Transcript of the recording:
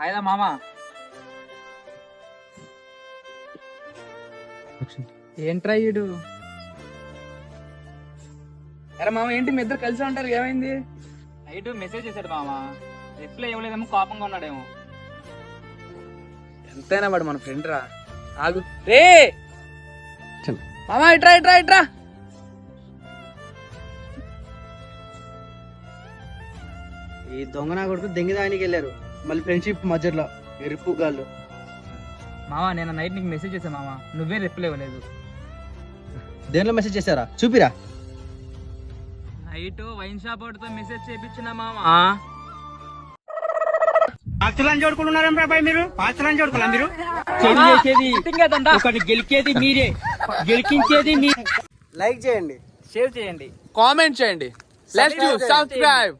హాయ్దా మామ. ఏంట్రా ఈడు? అరే మామ ఏంటి మీ ఇద్దరు కలిసి ఉంటారు, ఏమైంది? నైట్ మెసేజ్ చేశాడు మామ, రిప్లై ఇవ్వలేదేమో, కోపంగా ఉన్నాడేమో. ఎంతైనా వాడు మన ఫ్రెండ్ రా. ఆగు రే మామ, ఇట్రా ఇట్రా ఇట్రా. ఈ దొంగ నా కొడుకు దెంగిదానికి వెళ్ళారు, మళ్ళీ ఫ్రెండ్షిప్ మధ్యలో ఎరుపు గాళ్ళు. మామ నేను నైట్ నీకు మెసేజ్ చేశా మామ, నువ్వే రిప్లై ఇవ్వలేదు. దేనిలో మెసేజ్ చేశారా చూపిరా. నైట్ వైన్ షాప్ వాడితో మెసేజ్ చేయించిన మామ. పాత్రలను చూడుకుంటున్నారా బాబాయ్ మీరు? పాత్రలను చూడుకోవాలా మీరు? ఒకటి గెలిచేది మీరే, గెలికించేది మీ. లైక్ చేయండి, షేర్ చేయండి, కామెంట్ చేయండి. Let's do subscribe.